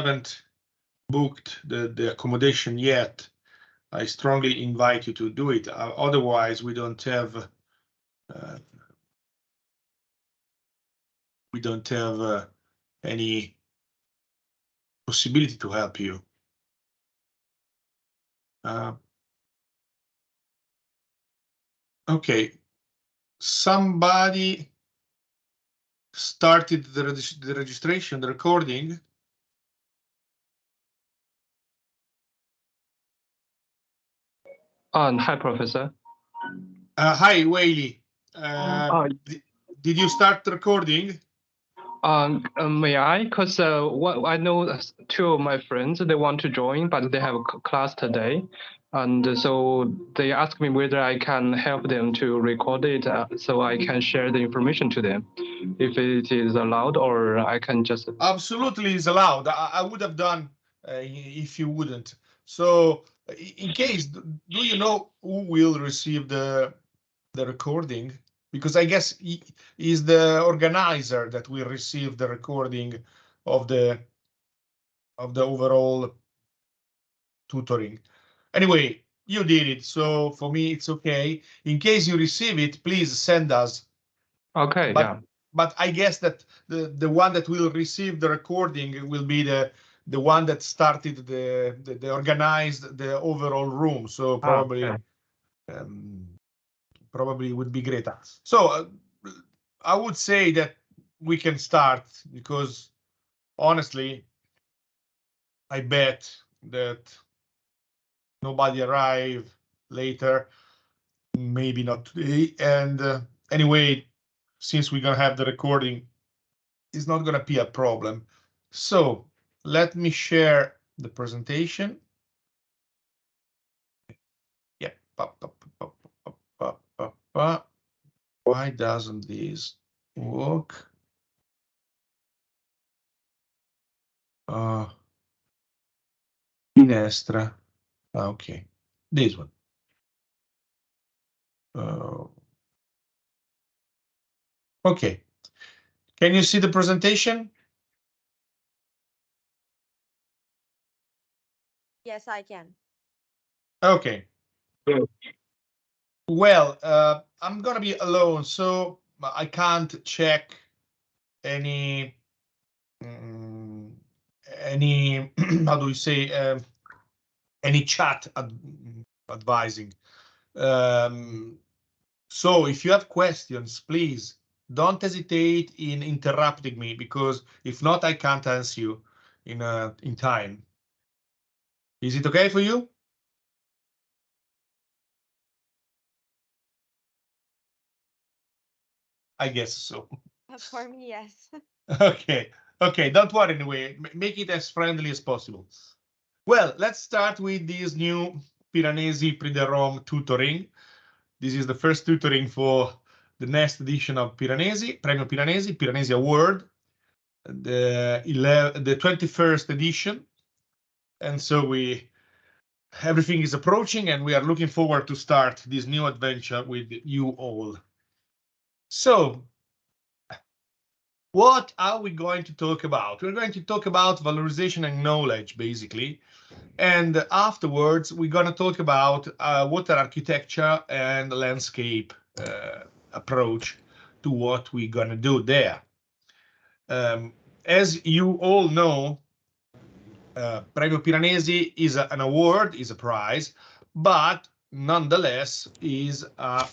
haven't booked the accommodation yet, I strongly invite you to do it. Otherwise, we don't have any possibility to help you. Okay, somebody started the registration, the recording. Hi, Professor. Hi, Whaley. Did you start the recording? May I? Because I know two of my friends, they want to join, but they have a class today. And so they asked me whether I can help them to record it so I can share the information to them, if it is allowed, or I can just... Absolutely is allowed. I would have done if you wouldn't. So in case, do you know who will receive the recording? Because I guess he is the organizer that will receive the recording of the overall tutoring. Anyway, you did it, so for me it's okay. In case you receive it, please send us. Okay, yeah. But I guess that the one that will receive the recording will be the one that started the organized the overall room. So probably probably would be great. So I would say that we can start, because honestly, I bet that nobody arrived later, maybe not today. And anyway, since we're gonna have the recording, it's not gonna be a problem. So let me share the presentation. Yeah. Why doesn't this work? Finestra. Okay, this one. Okay, can you see the presentation? Yes, I can. Okay. Well, I'm gonna be alone, so I can't check any how do we say any chat advising. So if you have questions, please don't hesitate in interrupting me, because if not, I can't answer you in time. Is it okay for you? I guess so. For me, yes. Okay, don't worry anyway. Make it as friendly as possible. Well, let's start with this new Piranesi Pre-Rom tutoring. This is the first tutoring for the next edition of Piranesi, Premio Piranesi, Piranesi Award, the 21st edition. And so everything is approaching, and we are looking forward to start this new adventure with you all. So what are we going to talk about? We're going to talk about valorization and knowledge, basically. And afterwards, we're going to talk about water architecture and landscape approach to what we're going to do there. As you all know, Premio Piranesi is an award, is a prize, but nonetheless is a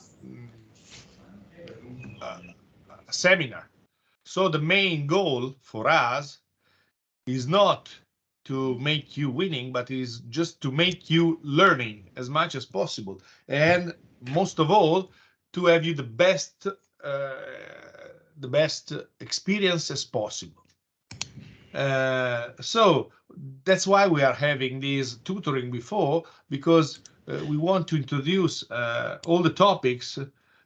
seminar. So the main goal for us is not to make you winning, but is just to make you learning as much as possible, and most of all, to have you the best experience as possible. So that's why we are having this tutoring before, because we want to introduce all the topics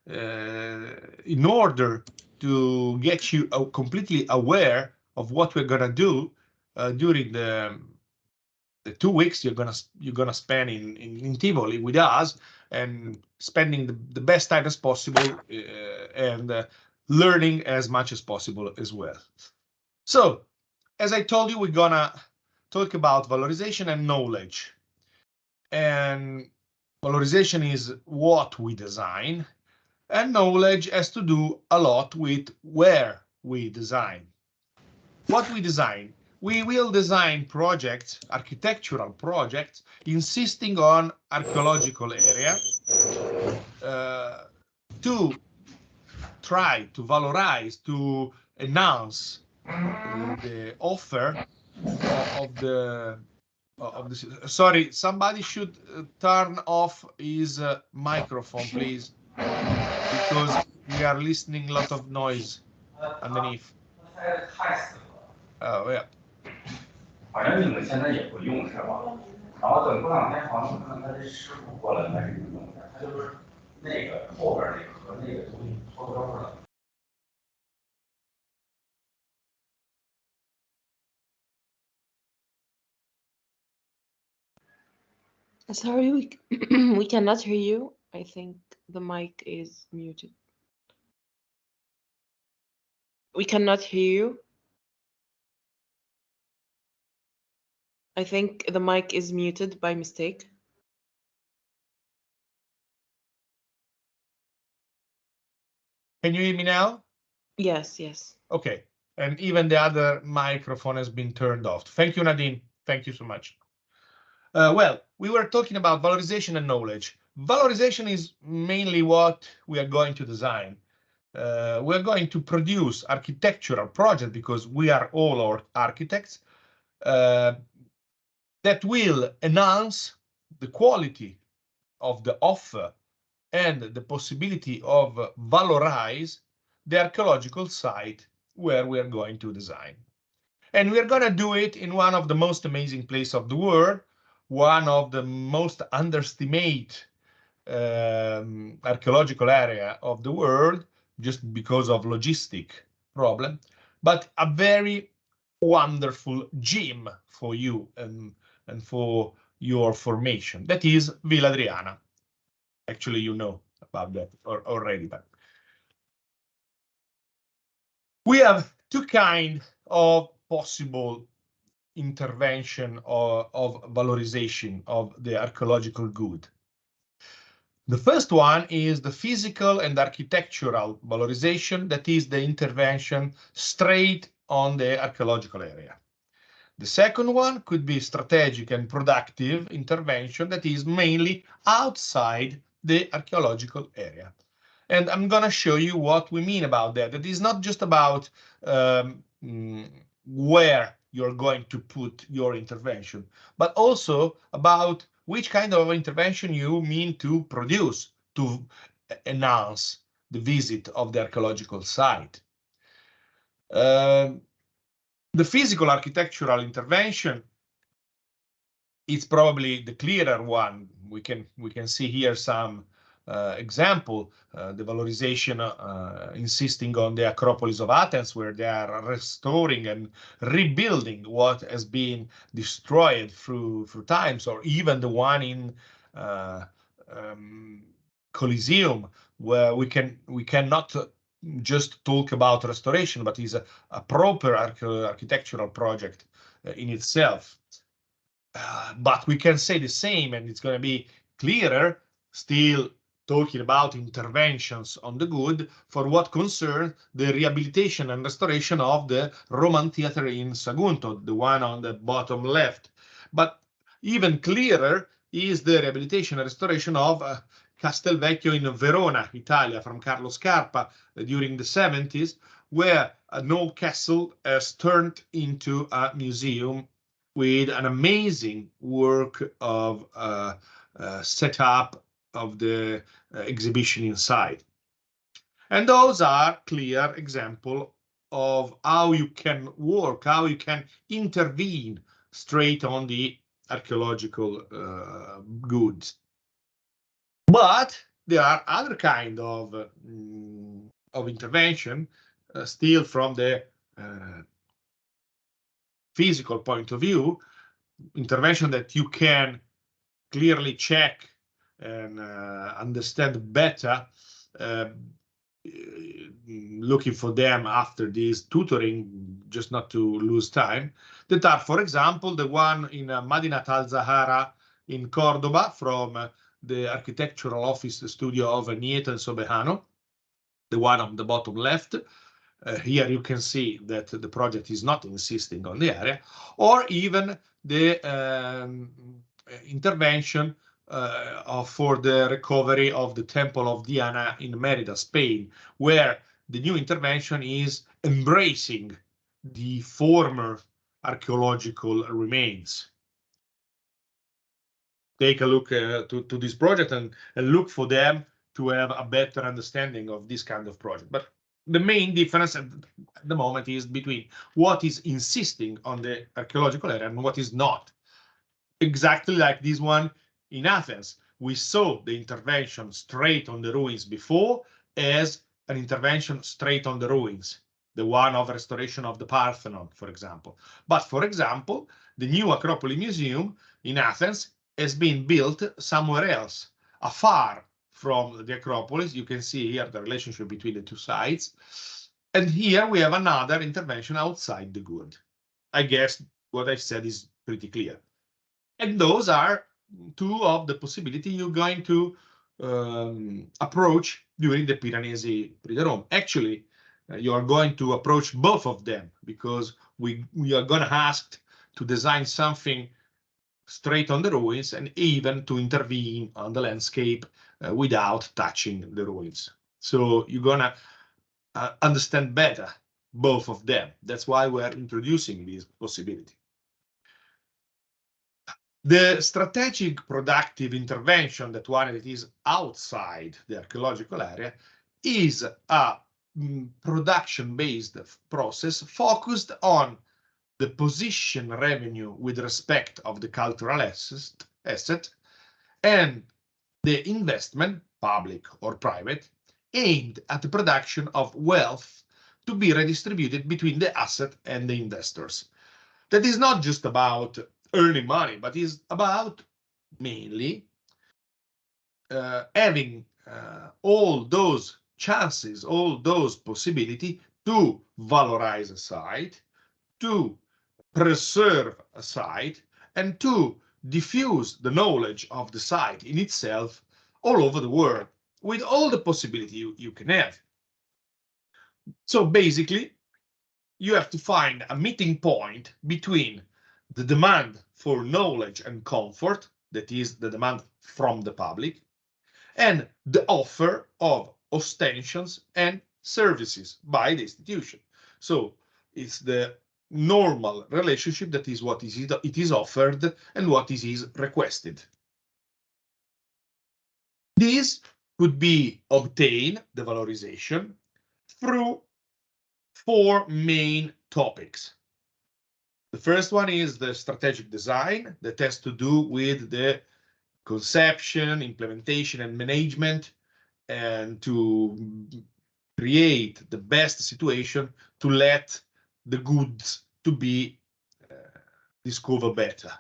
in order to get you completely aware of what we're gonna do during the 2 weeks you're gonna spend in Tivoli with us, and spending the best time as possible and learning as much as possible as well. So, as I told you, we're gonna talk about valorization and knowledge. And valorization is what we design, and knowledge has to do a lot with where we design. What we design. We will design projects, architectural projects, insisting on archaeological area to try to valorize, to enhance the offer of the sorry, somebody should turn off his microphone, please, because we are listening a lot of noise underneath. Oh yeah. 反正你们现在也不用是吧？然后等过两天好像看他这师傅过来还是怎么弄的，他就是那个后边那个和那个东西脱钩了。Sorry, we cannot hear you. I think the mic is muted. We cannot hear you. I think the mic is muted by mistake. Can you hear me now? Yes, yes. Okay. And even the other microphone has been turned off. Thank you, Nadine. Thank you so much. Well, we were talking about valorization and knowledge. Valorization is mainly what we are going to design. We're going to produce architectural projects, because we are all architects, that will enhance the quality of the offer and the possibility of valorize the archaeological site where we are going to design. And we're going to do it in one of the most amazing places of the world, one of the most underestimated archaeological area of the world, just because of logistic problem, but a very wonderful gym for you and for your formation. That is Villa Adriana. Actually, you know about that already, but we have two kinds of possible intervention of valorization of the archaeological good. The first one is the physical and architectural valorization, that is the intervention straight on the archaeological area. The second one could be strategic and productive intervention that is mainly outside the archaeological area. And I'm going to show you what we mean about that. It is not just about where you're going to put your intervention, but also about which kind of intervention you mean to produce to enhance the visit of the archaeological site. The physical architectural intervention is probably the clearer one. We can see here some example, the valorization insisting on the Acropolis of Athens, where they are restoring and rebuilding what has been destroyed through times, or even the one in Colosseum, where we cannot just talk about restoration, but is a proper architectural project in itself. But we can say the same, and it's going to be clearer still talking about interventions on the good for what concerns the rehabilitation and restoration of the Roman theater in Sagunto, the one on the bottom left. But even clearer is the rehabilitation and restoration of Castelvecchio in Verona, Italy, from Carlo Scarpa during the 70s, where an old castle has turned into a museum with an amazing work of setup of the exhibition inside. And those are clear examples of how you can work, how you can intervene straight on the archaeological goods. But there are other kind of intervention still from the physical point of view, intervention that you can clearly check and understand better looking for them after this tutoring, just not to lose time, that are, for example, the one in Madinat al-Zahara in Cordoba from the architectural office studio of Nieto and Sobejano, the one on the bottom left. Here you can see that the project is not insisting on the area, or even the intervention for the recovery of the Temple of Diana in Mérida, Spain, where the new intervention is embracing the former archaeological remains. Take a look to this project and look for them to have a better understanding of this kind of project. But the main difference at the moment is between what is insisting on the archaeological area and what is not. Exactly like this one in Athens. We saw the intervention straight on the ruins before as an intervention straight on the ruins, the one of restoration of the Parthenon, for example. But for example, the new Acropolis Museum in Athens has been built somewhere else, afar from the Acropolis. You can see here the relationship between the two sides. And here we have another intervention outside the good. I guess what I said is pretty clear. And those are two of the possibilities you're going to approach during the Piranesi Prix de Rome. Actually, you are going to approach both of them because we are going to ask to design something straight on the ruins and even to intervene on the landscape without touching the ruins. So you're going to understand better both of them. That's why we're introducing this possibility. The strategic productive intervention, that one that is outside the archaeological area, is a production-based process focused on the position revenue with respect of the cultural asset and the investment, public or private, aimed at the production of wealth to be redistributed between the asset and the investors. That is not just about earning money, but is about mainly having all those chances, all those possibilities to valorize a site, to preserve a site, and to diffuse the knowledge of the site in itself all over the world with all the possibility you can have. So basically, you have to find a meeting point between the demand for knowledge and comfort, that is the demand from the public, and the offer of ostensions and services by the institution. So it's the normal relationship that is what it is offered and what is requested. This could be obtained, the valorization, through four main topics. The first one is the strategic design that has to do with the conception, implementation, and management, and to create the best situation to let the goods to be discovered better.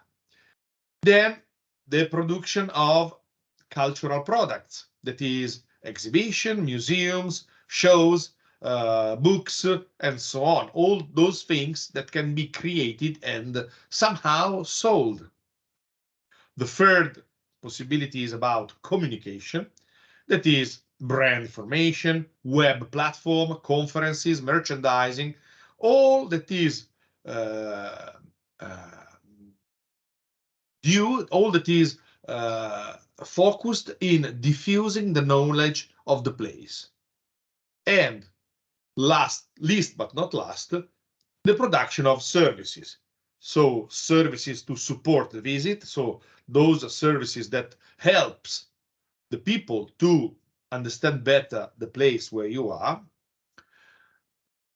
Then the production of cultural products, that is exhibition, museums, shows, books, and so on. All those things that can be created and somehow sold. The third possibility is about communication, that is brand formation, web platform, conferences, merchandising, all that is focused in diffusing the knowledge of the place. And least but not last, the production of services. So services to support the visit. So those services that helps the people to understand better the place where you are.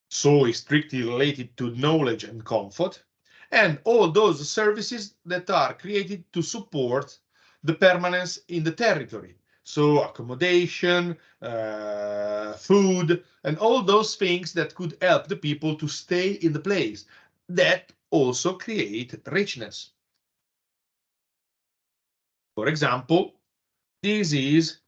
So it's strictly related to knowledge and comfort. And all those services that are created to support the permanence in the territory. So accommodation, food, and all those things that could help the people to stay in the place, that also create richness. For example, this is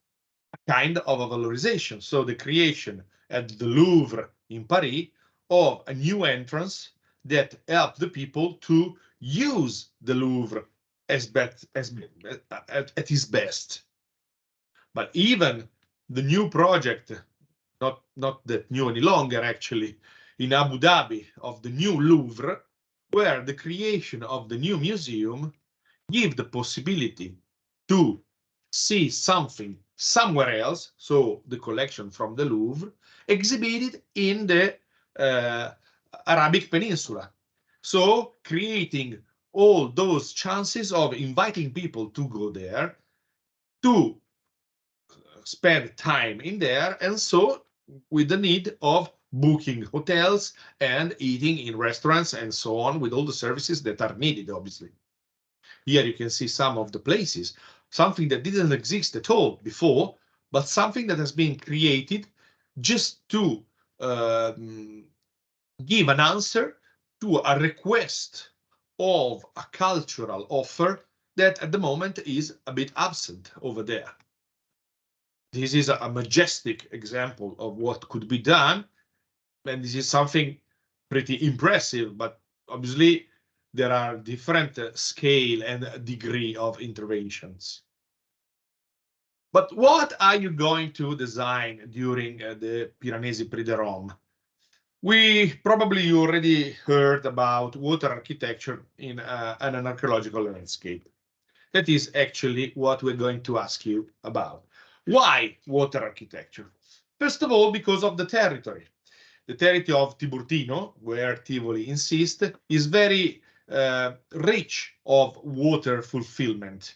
kind of a valorization. So the creation at the Louvre in Paris of a new entrance that helped the people to use the Louvre as at its best. But even the new project, not that new any longer actually, in Abu Dhabi of the new Louvre, where the creation of the new museum give the possibility to see something somewhere else, so the collection from the Louvre, exhibited in the Arabic Peninsula. So creating all those chances of inviting people to go there, to spend time in there, and so with the need of booking hotels and eating in restaurants and so on, with all the services that are needed, obviously. Here you can see some of the places, something that didn't exist at all before, but something that has been created just to give an answer to a request of a cultural offer that at the moment is a bit absent over there. This is a majestic example of what could be done, and this is something pretty impressive, but obviously there are different scale and degree of interventions. But what are you going to design during the Piranesi Prix de Rome? You already heard about water architecture in an archaeological landscape. That is actually what we're going to ask you about. Why water architecture? First of all, because of the territory. The territory of Tiburtino, where Tivoli insists, is very rich of water fulfillment.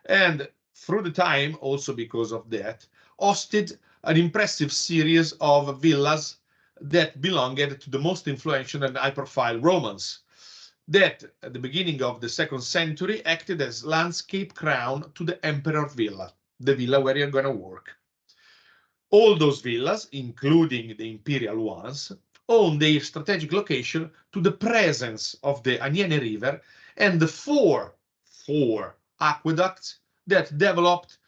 And through the time, also because of that, hosted an impressive series of villas that belonged to the most influential and high-profile Romans, that at the beginning of the 2nd century acted as landscape crown to the emperor villa, the villa where you're going to work. All those villas, including the imperial ones, own their strategic location to the presence of the Aniene River and the four aqueducts that developed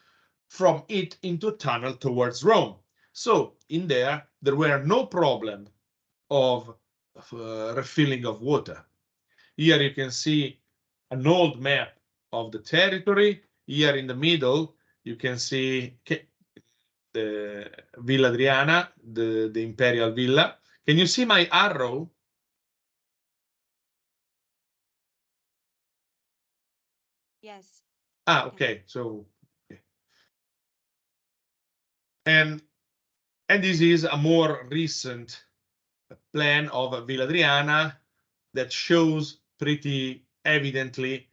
from it into a tunnel towards Rome. So in there were no problem of refilling of water. Here you can see an old map of the territory. Here in the middle, you can see the Villa Adriana, the imperial villa. Can you see my arrow? Yes. Okay. So, okay. And this is a more recent plan of Villa Adriana that shows pretty evidently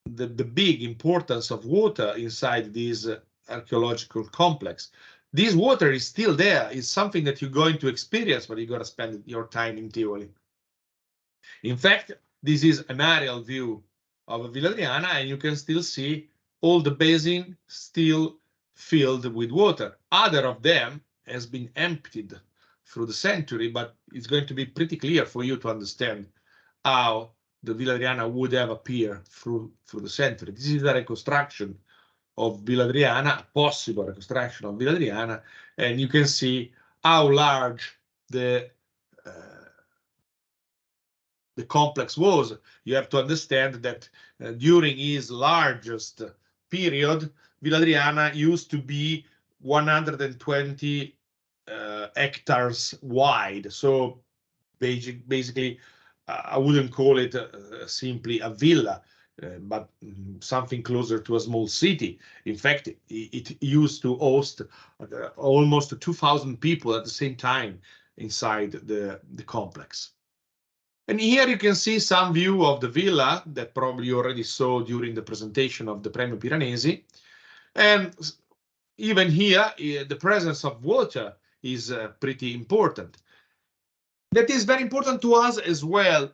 the big importance of water inside this archaeological complex. This water is still there. It's something that you're going to experience when you're going to spend your time in Tivoli. In fact, this is an aerial view of Villa Adriana, and you can still see all the basin still filled with water. Other of them has been emptied through the century, but it's going to be pretty clear for you to understand how the Villa Adriana would have appeared through the century. This is a reconstruction of Villa Adriana, a possible reconstruction of Villa Adriana, and you can see how large the complex was. You have to understand that during his largest period, Villa Adriana used to be 120 hectares wide. So basically, I wouldn't call it simply a villa, but something closer to a small city. In fact, it used to host almost 2,000 people at the same time inside the complex. And here you can see some view of the villa that probably you already saw during the presentation of the Premio Piranesi. And even here, the presence of water is pretty important. That is very important to us as well,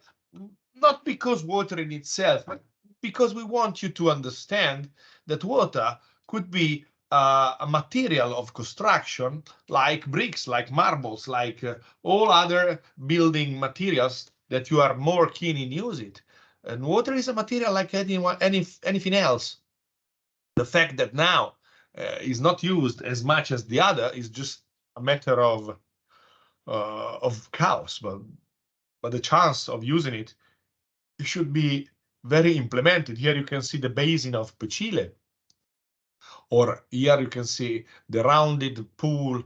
not because water in itself, but because we want you to understand that water could be a material of construction like bricks, like marbles, like all other building materials that you are more keen in use it. And water is a material like anything else. The fact that now is not used as much as the other is just a matter of chaos, but the chance of using it should be very implemented. Here you can see the basin of Pecile, or here you can see the rounded pool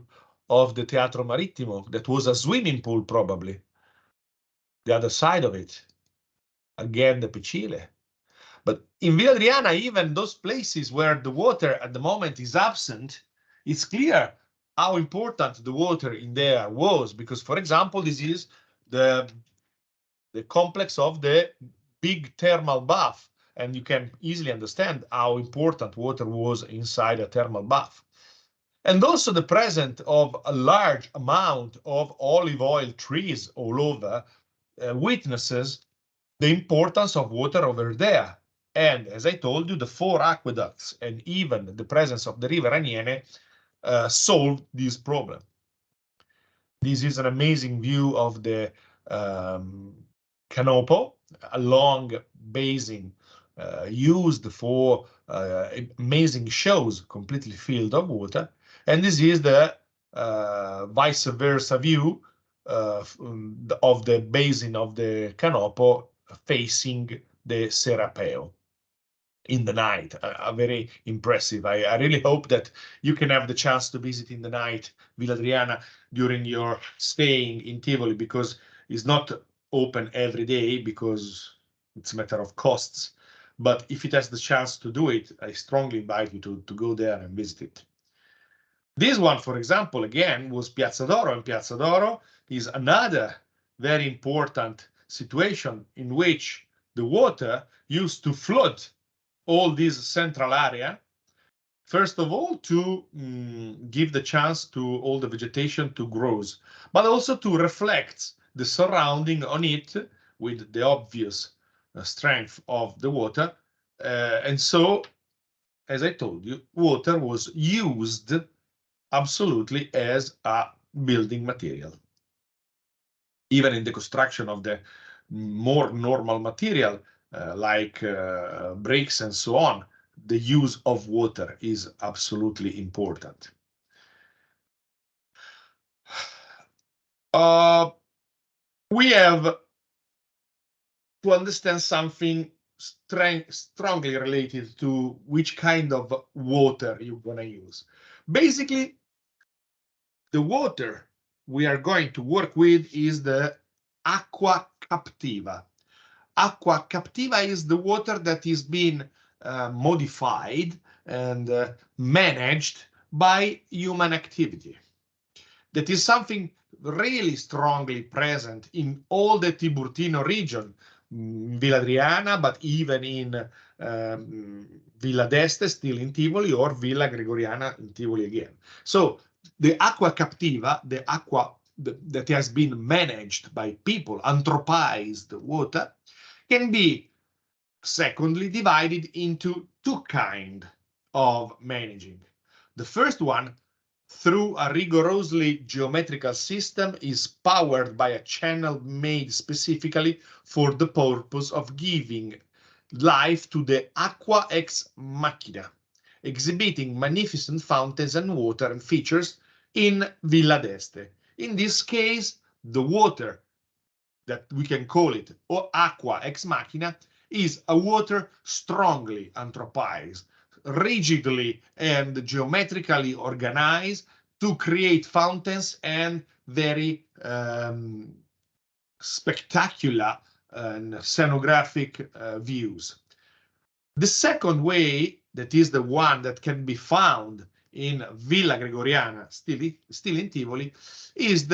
of the Teatro Marittimo. That was a swimming pool, probably. The other side of it, again, the Pecile. But in Villa Adriana, even those places where the water at the moment is absent, it's clear how important the water in there was, because, for example, this is the complex of the big thermal bath, and you can easily understand how important water was inside a thermal bath. And also the presence of a large amount of olive oil trees all over witnesses the importance of water over there. And as I told you, the 4 aqueducts and even the presence of the river Aniene solved this problem. This is an amazing view of the Canopo, a long basin used for amazing shows, completely filled of water. And this is the vice versa view of the basin of the Canopo facing the Serapeo in the night. Very impressive. I really hope that you can have the chance to visit in the night Villa Adriana during your staying in Tivoli, because it's not open every day because it's a matter of costs. But if it has the chance to do it, I strongly invite you to go there and visit it. This one, for example, again, was Piazza d'Oro, and Piazza d'Oro is another very important situation in which the water used to flood all this central area, first of all, to give the chance to all the vegetation to grow, but also to reflect the surrounding on it with the obvious strength of the water. And so, as I told you, water was used absolutely as a building material. Even in the construction of the more normal material, like bricks and so on, the use of water is absolutely important. We have to understand something strongly related to which kind of water you're going to use. Basically, the water we are going to work with is the acqua captiva. Acqua captiva is the water that is being modified and managed by human activity. That is something really strongly present in all the Tiburtino region, Villa Adriana, but even in Villa d'Este, still in Tivoli, or Villa Gregoriana in Tivoli again. So the acqua captiva, the aqua that has been managed by people, anthropized water, can be, secondly, divided into 2 kinds of managing. The first one, through a rigorously geometrical system, is powered by a channel made specifically for the purpose of giving life to the aqua ex machina, exhibiting magnificent fountains and water and features in Villa d'Este. In this case, the water that we can call it or aqua ex machina is a water strongly anthropized, rigidly and geometrically organized to create fountains and very spectacular and scenographic views. The second way, that is the one that can be found in Villa Gregoriana, still in Tivoli, is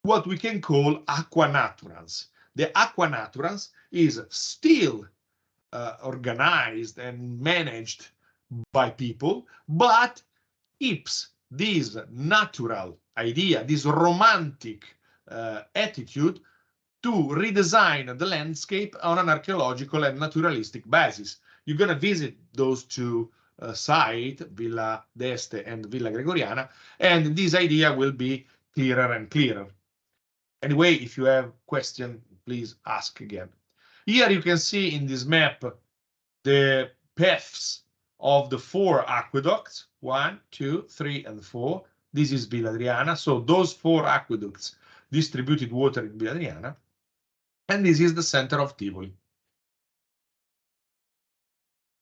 what we can call aqua naturans. The aqua naturans is still organized and managed by people, but keeps this natural idea, this romantic attitude to redesign the landscape on an archaeological and naturalistic basis. You're going to visit those 2 sites, Villa d'Este and Villa Gregoriana, and this idea will be clearer and clearer. Anyway, if you have questions, please ask again. Here you can see in this map the paths of the 4 aqueducts. 1, 2, 3, and 4. This is Villa Adriana. So those 4 aqueducts distributed water in Villa Adriana. And this is the center of Tivoli.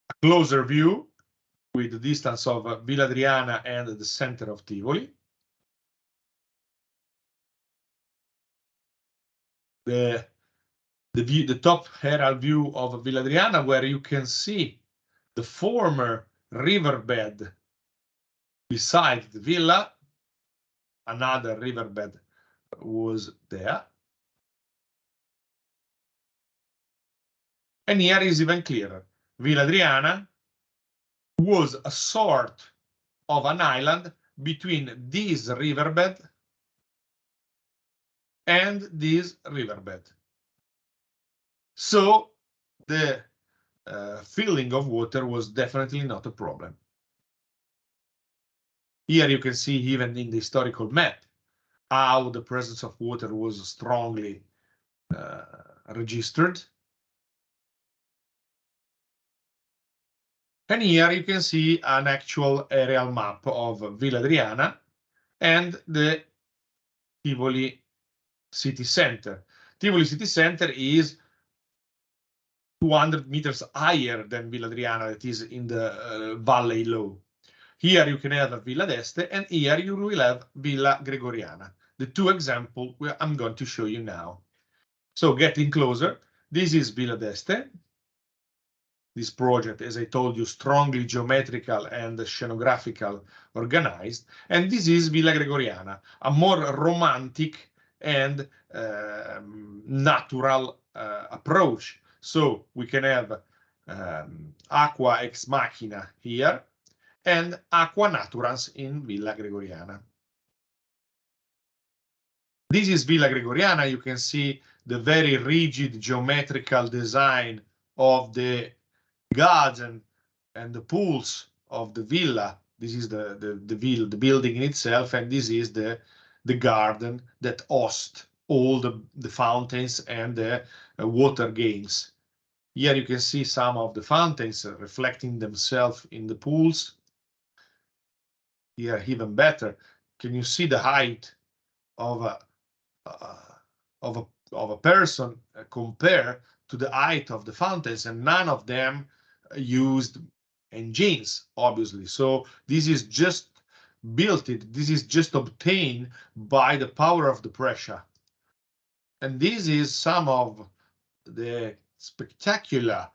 A closer view with the distance of Villa Adriana and the center of Tivoli. The top aerial view of Villa Adriana, where you can see the former riverbed beside the villa. Another riverbed was there. And here is even clearer. Villa Adriana was a sort of an island between this riverbed and this riverbed. So the filling of water was definitely not a problem. Here you can see even in the historical map how the presence of water was strongly registered. And here you can see an actual aerial map of Villa Adriana and the Tivoli city center. Tivoli city center is 200 meters higher than Villa Adriana, that is in the valley low. Here you can have Villa d'Este, and here you will have Villa Gregoriana. The 2 examples I'm going to show you now. So getting closer, this is Villa d'Este. This project, as I told you, strongly geometrical and scenographical organized. And this is Villa Gregoriana, a more romantic and natural approach. So we can have aqua ex machina here and aqua naturans in Villa Gregoriana. This is Villa Gregoriana. You can see the very rigid geometrical design of the garden and the pools of the villa. This is the building in itself, and this is the garden that hosts all the fountains and the water games. Here you can see some of the fountains reflecting themselves in the pools. Here even better, can you see the height of a person compared to the height of the fountains, and none of them used engines, obviously. So this is just this is just obtained by the power of the pressure. And this is some of the spectacular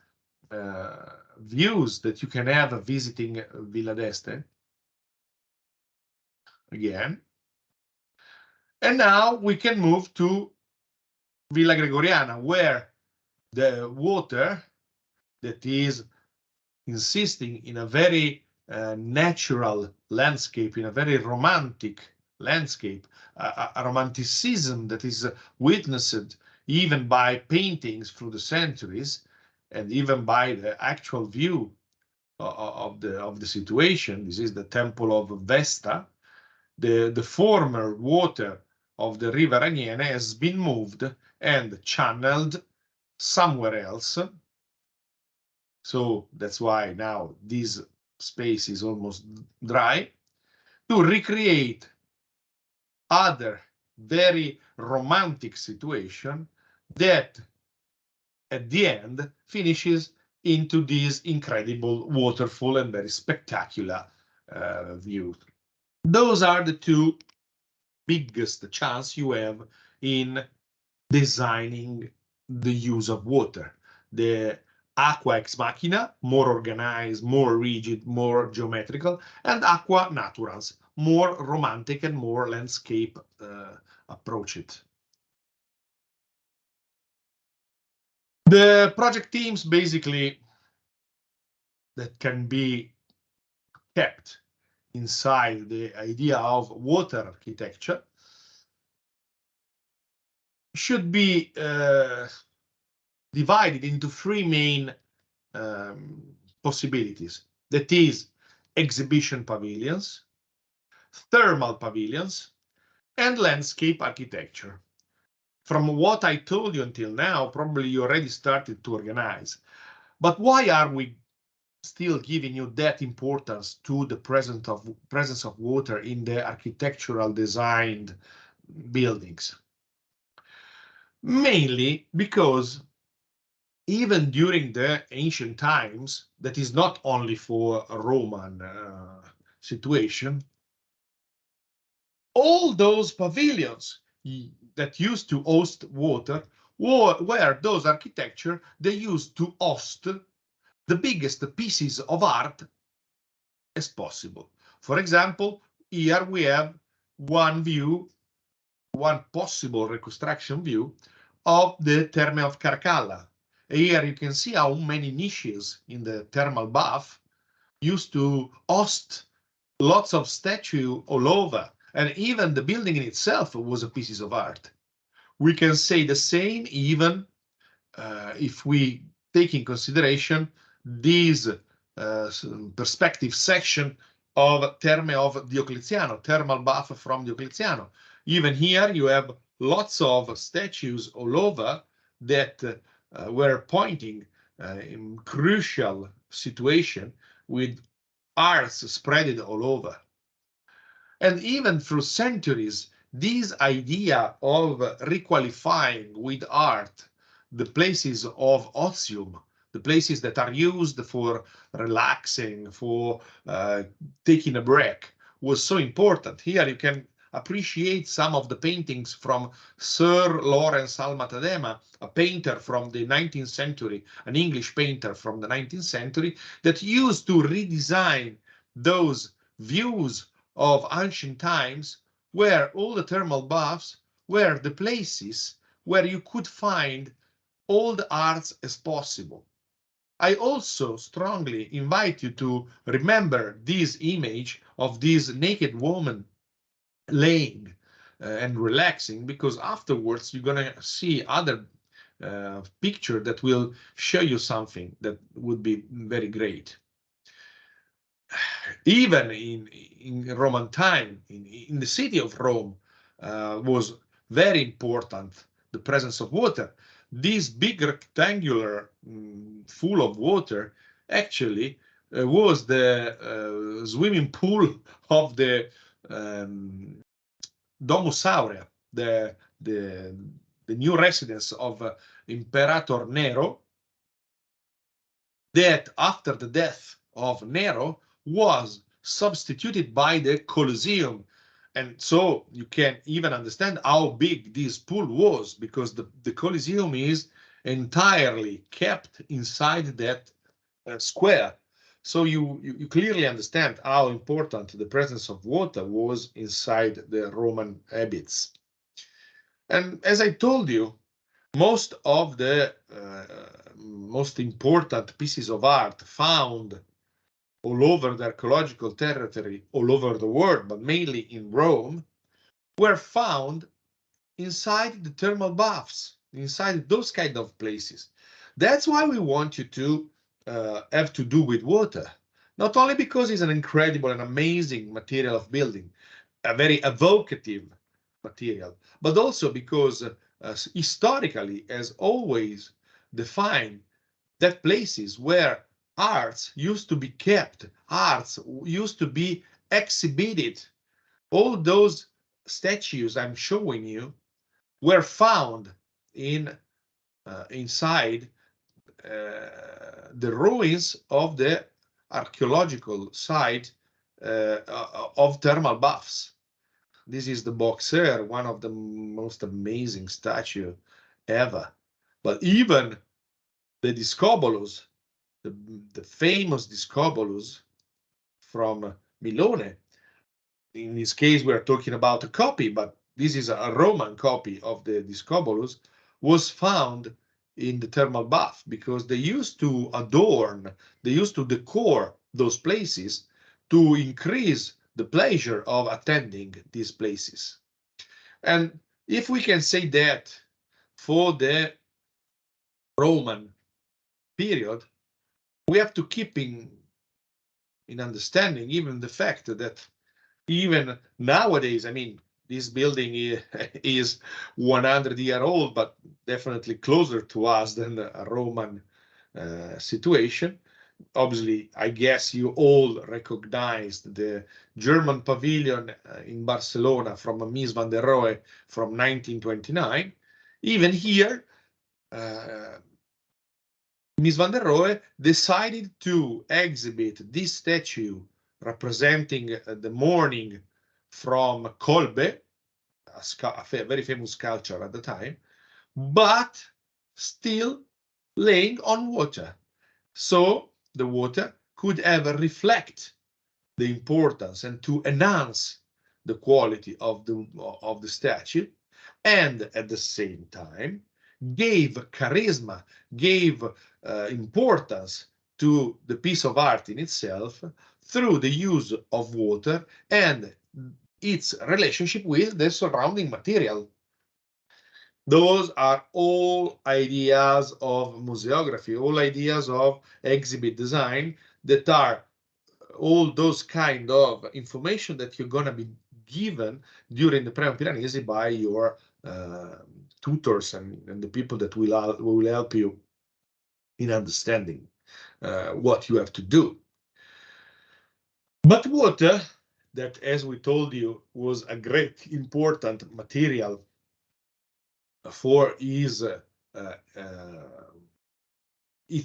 views that you can have visiting Villa d'Este. Again. And now we can move to Villa Gregoriana, where the water that is insisting in a very natural landscape, in a very romantic landscape, a romanticism that is witnessed even by paintings through the centuries, and even by the actual view of the situation. This is the temple of Vesta. The former water of the river Aniene has been moved and channeled somewhere else. So that's why now this space is almost dry, to recreate other very romantic situation that at the end finishes into this incredible waterfall and very spectacular view. Those are the 2 biggest chance you have in designing the use of water. The aqua ex machina, more organized, more rigid, more geometrical, and aqua naturans, more romantic and more landscape approach it. The project teams basically that can be kept inside the idea of water architecture should be divided into 3 main possibilities. That is exhibition pavilions, thermal pavilions, and landscape architecture. From what I told you until now, probably you already started to organize. But why are we still giving you that importance to the presence of water in the architectural designed buildings. Mainly because even during the ancient times, that is not only for a Roman situation, all those pavilions that used to host water were those architecture they used to host the biggest pieces of art as possible. For example, here we have one view, one possible reconstruction view of the Terme of Caracalla. Here you can see how many niches in the thermal bath used to host lots of statues all over, and even the building in itself was a piece of art. We can say the same even if we take in consideration this perspective section of Terme of Diocletiano, thermal bath from Diocletiano. Even here you have lots of statues all over that were pointing in crucial situation with arts spread all over. And even through centuries, this idea of requalifying with art the places of otium, the places that are used for relaxing, for taking a break, was so important. Here you can appreciate some of the paintings from Sir Lawrence Alma-Tadema, a painter from the 19th century, an English painter from the 19th century, that used to redesign those views of ancient times where all the thermal baths were the places where you could find all the arts as possible. I also strongly invite you to remember this image of this naked woman laying and relaxing, because afterwards you're gonna see other picture that will show you something that would be very great. Even in Roman time, in the city of Rome, was very important the presence of water. This big rectangular full of water actually was the swimming pool of the Domus Aurea, the new residence of Imperator Nero, that after the death of Nero was substituted by the Colosseum. And so you can even understand how big this pool was, because the Colosseum is entirely kept inside that square. So you clearly understand how important the presence of water was inside the Roman habits. And as I told you, most of the most important pieces of art found all over the archaeological territory, all over the world, but mainly in Rome, were found inside the thermal baths, inside those kind of places. That's why we want you to have to do with water, not only because it's an incredible and amazing material of building, a very evocative material, but also because historically has always defined that places where arts used to be kept, arts used to be exhibited. All those statues I'm showing you were found in inside the ruins of the archaeological site of thermal baths. This is the Boxer, one of the most amazing statue ever. But even the Discobolus, the famous Discobolus from Milone, in this case we are talking about a copy, but this is a Roman copy of the Discobolus, was found in the thermal bath because they used to adorn, they used to decor those places to increase the pleasure of attending these places. And if we can say that for the Roman period, we have to keep in understanding even the fact that even nowadays, I mean, this building is 100-year old, but definitely closer to us than a Roman situation. obviously, I guess you all recognized the German pavilion in Barcelona from Mies van der Rohe from 1929. Even here, Mies van der Rohe decided to exhibit this statue representing the morning from Kolbe, a very famous sculpture at the time, but still laying on water. So the water could ever reflect the importance and to enhance the quality of the statue, and at the same time gave charisma, gave importance to the piece of art in itself through the use of water and its relationship with the surrounding material. Those are all ideas of museography, all ideas of exhibit design that are all those kind of information that you're going to be given during the Premio Piranesi by your tutors and the people that will help you in understanding what you have to do. But water, that as we told you was a great important material for its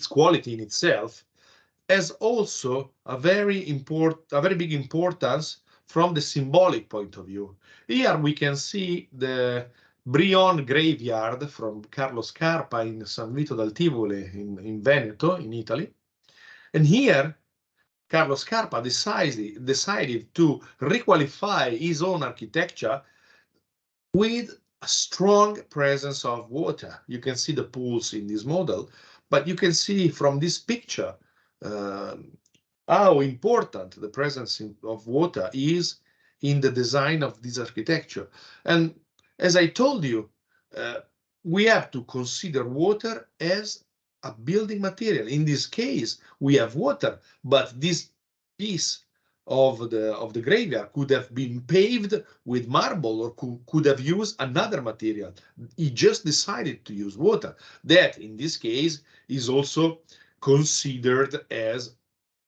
quality in itself, has also a very big importance from the symbolic point of view. Here we can see the Brion graveyard from Carlo Scarpa in San Vito dal Tivoli in Veneto, in Italy. And here Carlo Scarpa decided to requalify his own architecture with a strong presence of water. You can see the pools in this model, but you can see from this picture how important the presence of water is in the design of this architecture. And as I told you, we have to consider water as a building material. In this case, we have water, but this piece of the graveyard could have been paved with marble or could have used another material. He just decided to use water. That, in this case, is also considered as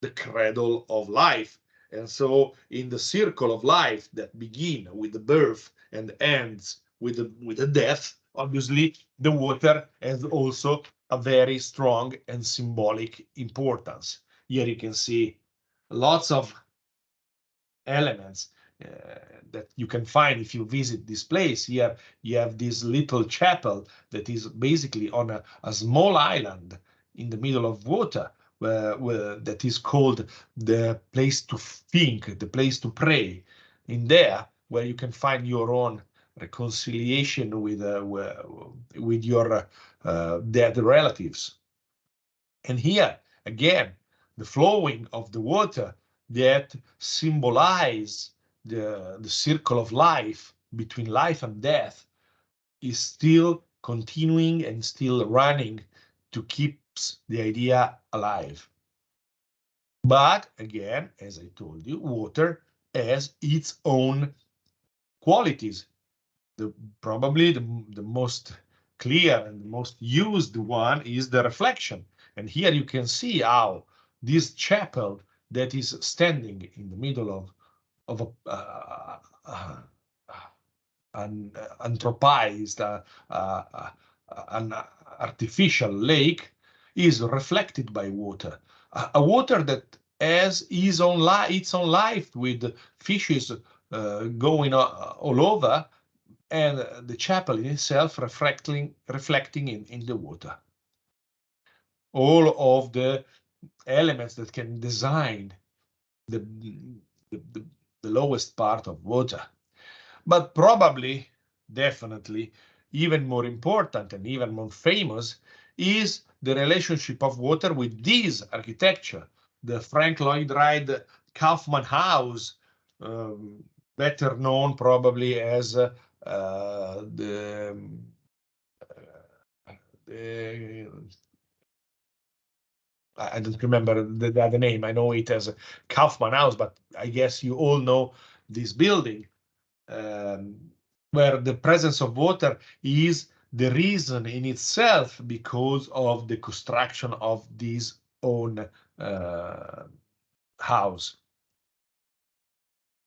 the cradle of life. And so in the circle of life that begin with the birth and ends with the death, obviously the water has also a very strong and symbolic importance. Here you can see lots of elements that you can find if you visit this place. Here you have this little chapel that is basically on a small island in the middle of water, where that is called the place to think, the place to pray. In there, where you can find your own reconciliation with your dead relatives. And here again, the flowing of the water that symbolize the circle of life between life and death is still continuing and still running to keep the idea alive. But again, as I told you, water has its own qualities. Probably the most clear and the most used one is the reflection. And here you can see how this chapel that is standing in the middle of an anthropized, an artificial lake is reflected by water. A water that has its own life with fishes going all over, and the chapel in itself reflecting in the water. All of the elements that can design the lowest part of water. But probably, definitely, even more important and even more famous is the relationship of water with this architecture, the Frank Lloyd Wright Kaufman House, better known probably as I don't remember the name. I know it as Kaufman House, but I guess you all know this building, where the presence of water is the reason in itself because of the construction of this own house.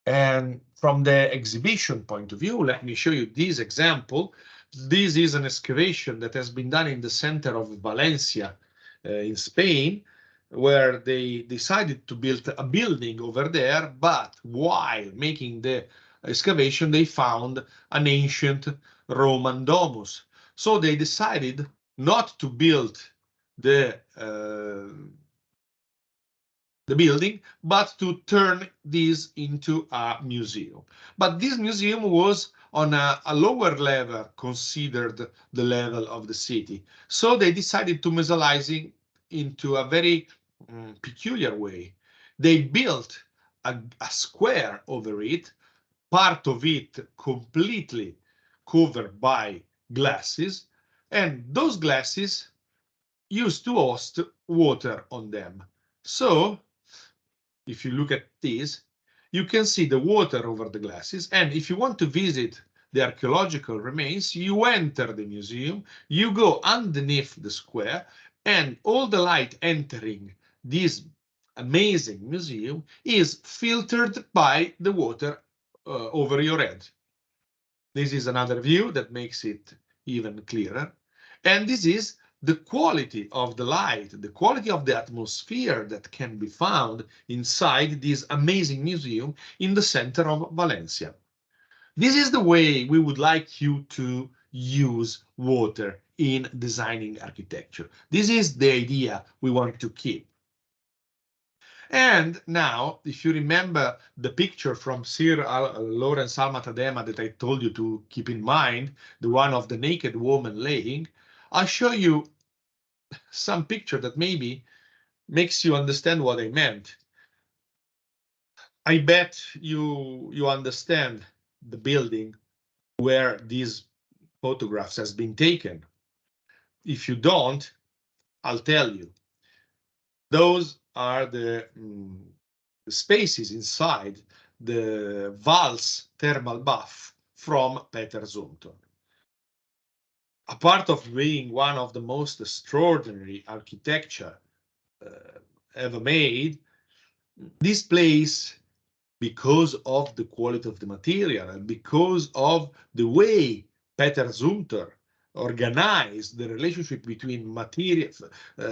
And from the exhibition point of view, let me show you this example. This is an excavation that has been done in the center of Valencia in Spain, where they decided to build a building over there, but while making the excavation, they found an ancient Roman domus. So they decided not to build the building, but to turn this into a museum. But this museum was on a lower level considered the level of the city. So they decided to musealize it into a very peculiar way. They built a square over it, part of it completely covered by glasses, and those glasses used to host water on them. So if you look at this, you can see the water over the glasses. And if you want to visit the archaeological remains, you enter the museum, you go underneath the square, and all the light entering this amazing museum is filtered by the water over your head. This is another view that makes it even clearer. And this is the quality of the light, the quality of the atmosphere that can be found inside this amazing museum in the center of Valencia. This is the way we would like you to use water in designing architecture. This is the idea we want to keep. And now, if you remember the picture from Sir Lawrence Alma-Tadema that I told you to keep in mind, the one of the naked woman laying, I'll show you some picture that maybe makes you understand what I meant. I bet you understand the building where these photographs has been taken. If you don't, I'll tell you. Those are the spaces inside the Vals thermal bath from Petersonton. A part of being one of the most extraordinary architecture ever made, this place, because of the quality of the material and because of the way Peter Zumthor organized the relationship between materials,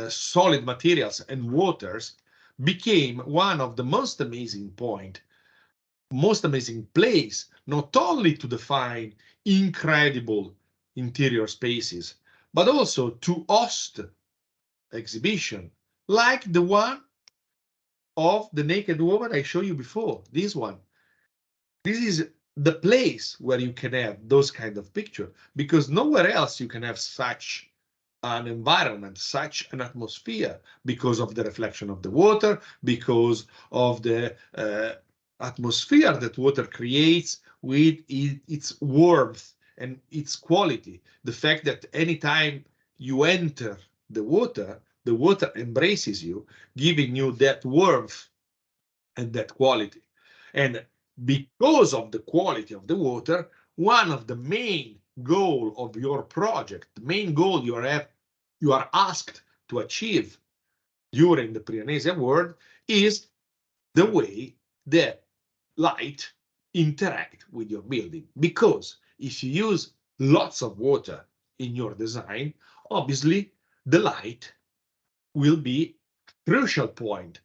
solid materials and waters, became one of the most amazing place, not only to define incredible interior spaces, but also to host exhibition like the one of the naked woman I showed you before, this one. This is the place where you can have those kind of picture, because nowhere else you can have such an environment, such an atmosphere, because of the reflection of the water, because of the atmosphere that water creates with its warmth and its quality. The fact that anytime you enter the water embraces you, giving you that warmth and that quality. And because of the quality of the water, one of the main goal of your project, the main goal you are asked to achieve during the PRINESI award is the way the light interact with your building. Because if you use lots of water in your design, obviously the light will be a crucial point.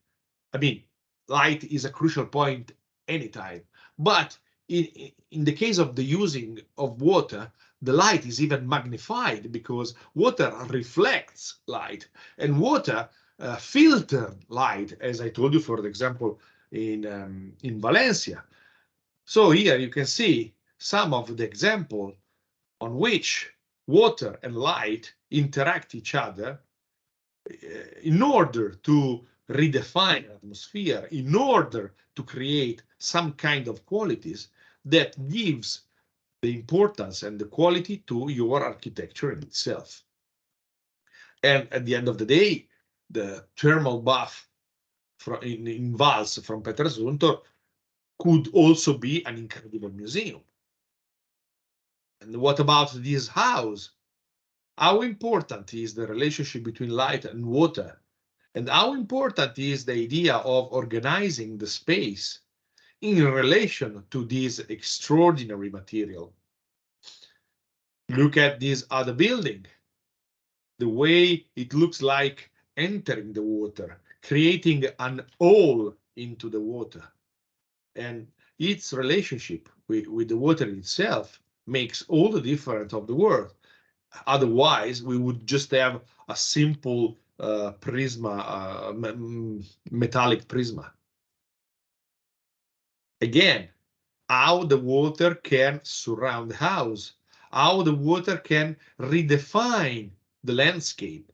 I mean, light is a crucial point anytime, but in the case of the using of water, the light is even magnified because water reflects light, and water filter light, as I told you, for the example, in Valencia. So here you can see some of the example on which water and light interact each other in order to redefine atmosphere, in order to create some kind of qualities that gives the importance and the quality to your architecture in itself. And at the end of the day, the thermal bath in Vals from Peter Zumthor could also be an incredible museum. And what about this house? How important is the relationship between light and water And how important is the idea of organizing the space in relation to this extraordinary material? Look at this other building, the way it looks like entering the water, creating an hole into the water. And its relationship with the water itself makes all the difference of the world. Otherwise, we would just have a simple prisma, metallic prisma. Again, how the water can surround the house, how the water can redefine the landscape,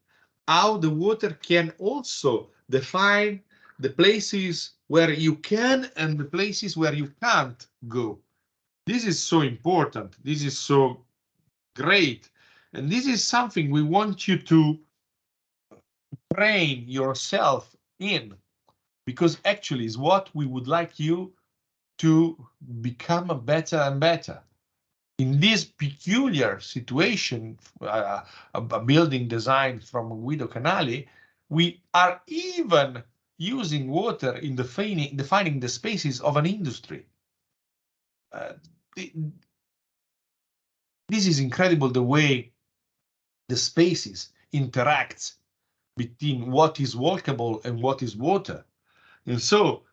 how the water can also define the places where you can and the places where you can't go. This is so important. This is so great. And this is something we want you to train yourself in, because actually is what we would like you to become better and better. In this peculiar situation, a building design from Guido Canali, we are even using water in defining the spaces of an industry. This is incredible, the way the spaces interact between what is walkable and what is water. And so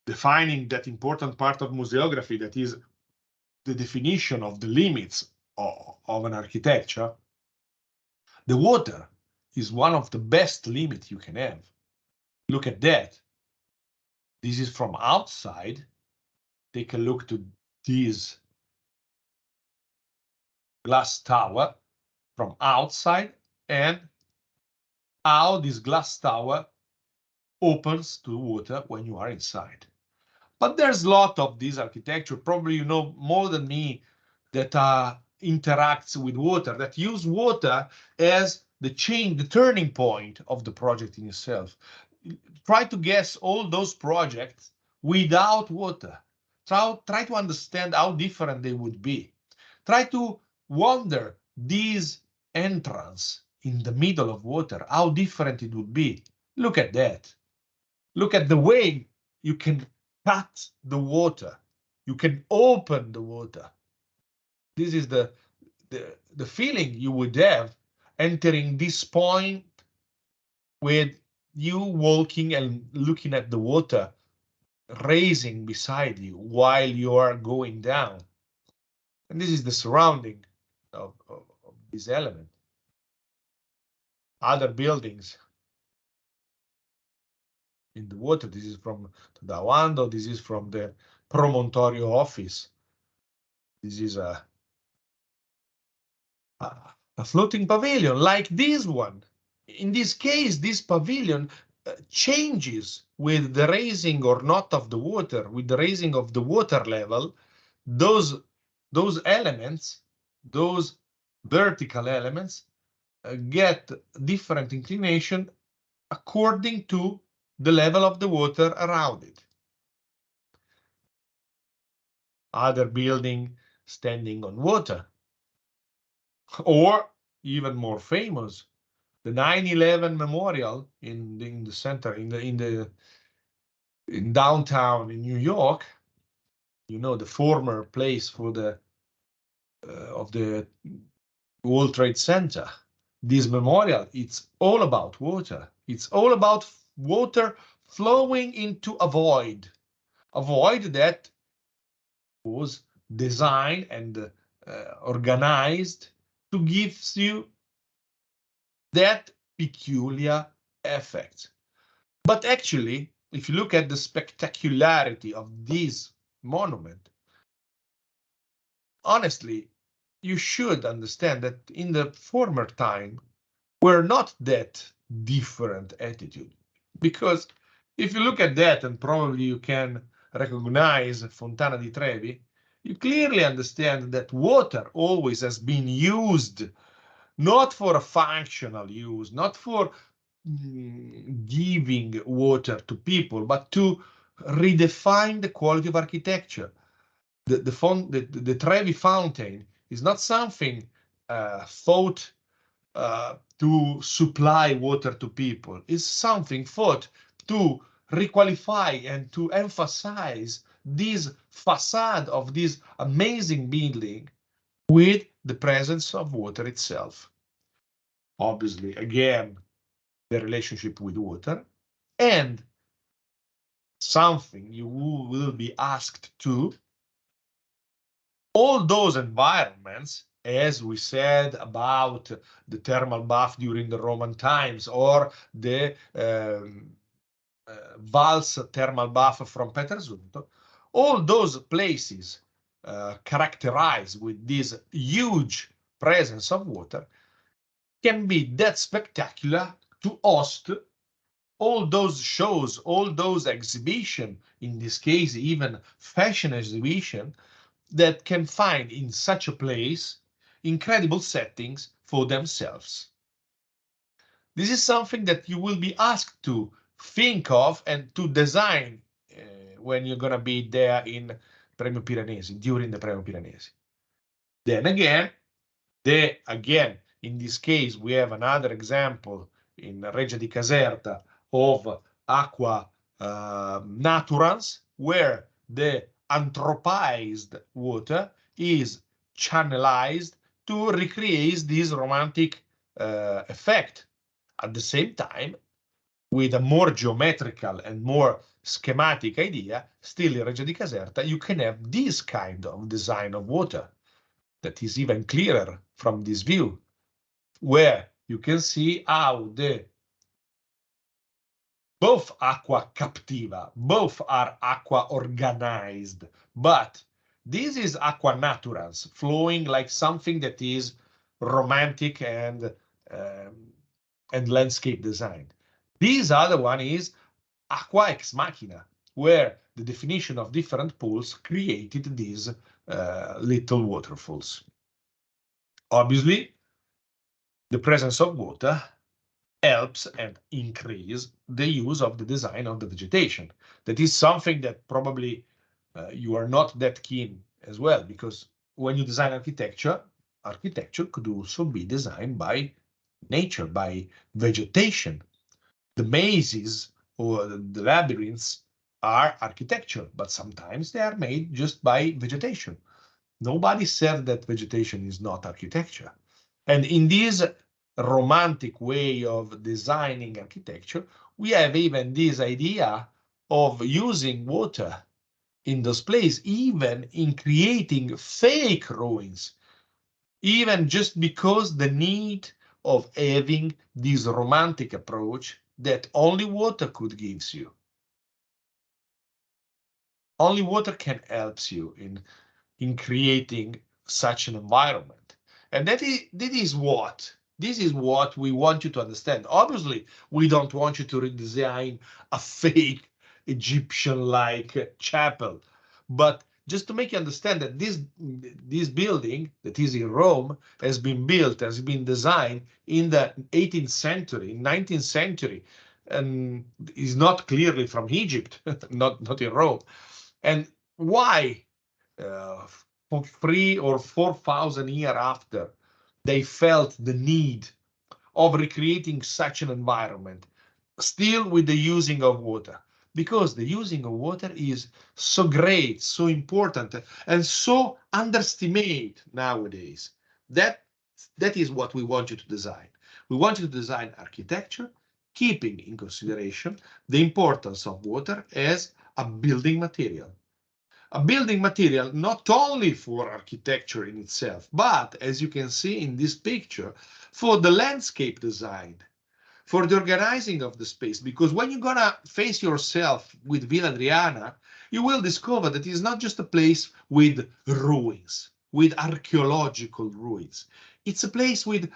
defining that important part of museography, that is the definition of the limits of an architecture, the water is one of the best limits you can have. Look at that. This is from outside. Take a look to this glass tower from outside and how this glass tower opens to water when you are inside. But there's a lot of this architecture, probably you know more than me, that interacts with water, that use water as the turning point of the project in itself. Try to guess all those projects without water. Try to understand how different they would be. Try to wonder this entrance in the middle of water, how different it would be. Look at that. Look at the way you can cut the water. You can open the water. This is the feeling you would have entering this point with you walking and looking at the water raising beside you while you are going down. And this is the surrounding of this element. Other buildings in the water. This is from Dawando. This is from the Promontorio office. This is a floating pavilion like this one. In this case, this pavilion changes with the raising or not of the water, with the raising of the water level. Those elements, those vertical elements, get different inclination according to the level of the water around it. Other building standing on water. Or even more famous, the 9/11 memorial in the center, in downtown in New York. You know, the former place for the of the World Trade Center. This memorial, it's all about water. It's all about water flowing into a void that was designed and organized to give you that peculiar effect. But actually, if you look at the spectacularity of this monument, honestly, you should understand that in the former time, we're not that different attitude. Because if you look at that, and probably you can recognize Fontana di Trevi, you clearly understand that water always has been used not for a functional use, not for giving water to people, but to redefine the quality of architecture. The Trevi fountain is not something thought to supply water to people. It's something thought to requalify and to emphasize this facade of this amazing building with the presence of water itself. Obviously, again, the relationship with water, and something you will be asked to, all those environments, as we said about the thermal bath during the Roman times, or the Val's thermal bath from Petersunto, all those places characterized with this huge presence of water can be that spectacular to host all those shows, all those exhibitions, in this case, even fashion exhibition, that can find in such a place incredible settings for themselves. This is something that you will be asked to think of and to design when you're going to be there in Premio Piranesi, during the Premio Piranesi. Then again, in this case, we have another example in Regia di Caserta of aqua naturans, where the anthropized water is channelized to recreate this romantic effect. At the same time, with a more geometrical and more schematic idea, still in Regia di Caserta, you can have this kind of design of water that is even clearer from this view, where you can see how both aqua captiva, both are aqua organized, but this is aqua naturans, flowing like something that is romantic and landscape design. This other one is aqua ex machina, where the definition of different pools created these little waterfalls. Obviously, the presence of water helps and increase the use of the design of the vegetation. That is something that probably you are not that keen as well, because when you design architecture, architecture could also be designed by nature, by vegetation. The mazes or the labyrinths are architecture, but sometimes they are made just by vegetation. Nobody said that vegetation is not architecture. And in this romantic way of designing architecture, we have even this idea of using water in those places, even in creating fake ruins, even just because the need of having this romantic approach that only water could give you. Only water can help you in creating such an environment. And this is what we want you to understand. Obviously, we don't want you to redesign a fake Egyptian-like chapel, but just to make you understand that this building that is in Rome has been built, has been designed in the 18th century, 19th century, and is not clearly from Egypt, not in Rome. And why? For 3,000 or 4,000 years after, they felt the need of recreating such an environment, still with the using of water, because the using of water is so great, so important, and so underestimated nowadays. That is what we want you to design. We want you to design architecture, keeping in consideration the importance of water as a building material. A building material not only for architecture in itself, but as you can see in this picture, for the landscape design, for the organizing of the space. Because when you're gonna face yourself with Villa Adriana, you will discover that it's not just a place with ruins, with archaeological ruins. It's a place with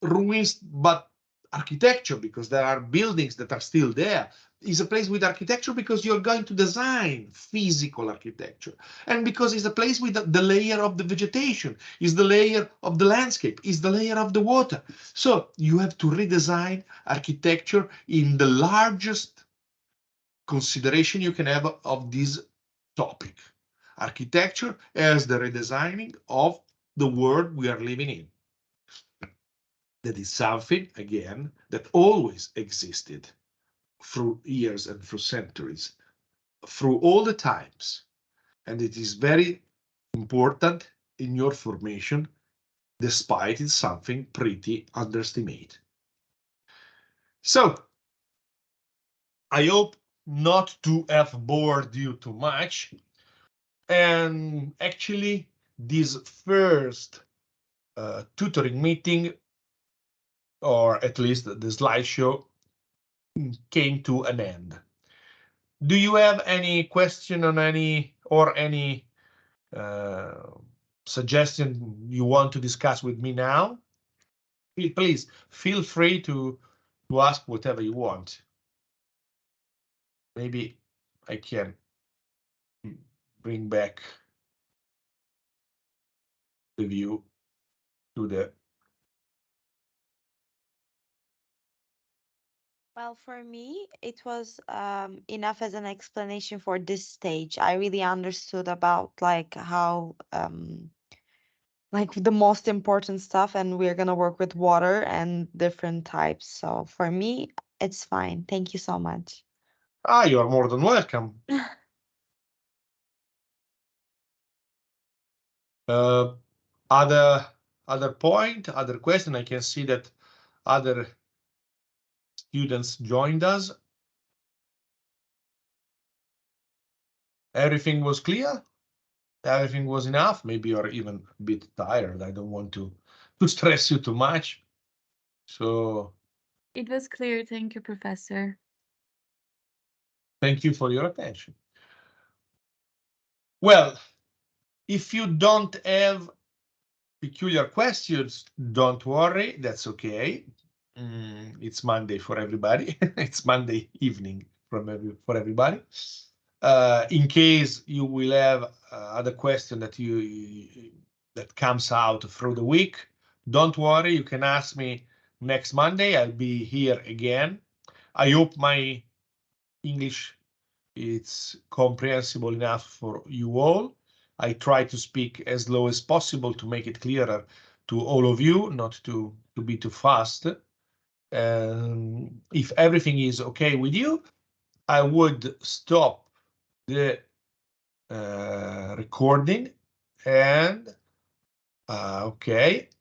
ruins, but architecture, because there are buildings that are still there. Is a place with architecture because you're going to design physical architecture, and because it's a place with the layer of the vegetation, is the layer of the landscape, is the layer of the water. So you have to redesign architecture in the largest consideration you can have of this topic. Architecture as the redesigning of the world we are living in. that is something, again, that always existed through years and through centuries, through all the times. And it is very important in your formation, despite it's something pretty underestimated. So, I hope not to have bored you too much. And actually, this first tutoring meeting, or at least the slideshow, came to an end. Do you have any question on any suggestion you want to discuss with me now? Please feel free to ask whatever you want. Maybe I can bring back the view to the. Well, for me, it was enough as an explanation for this stage. I really understood about like how like the most important stuff, and we're gonna work with water and different types. So for me, it's fine. Thank you so much. Ah, you are more than welcome. Other point, other question. I can see that other students joined us. Everything was clear. Everything was enough. Maybe you're even a bit tired. I don't want to stress you too much. So it was clear. Thank you, Professor. thank you for your attention. Well, if you don't have peculiar questions, don't worry. That's okay. It's Monday for everybody. It's Monday evening for everybody. In case you will have other question that comes out through the week, don't worry. You can ask me next Monday. I'll be here again. I hope my English is comprehensible enough for you all. I try to speak as low as possible to make it clearer to all of you, not to be too fast. If everything is okay with you, I would stop the recording and okay,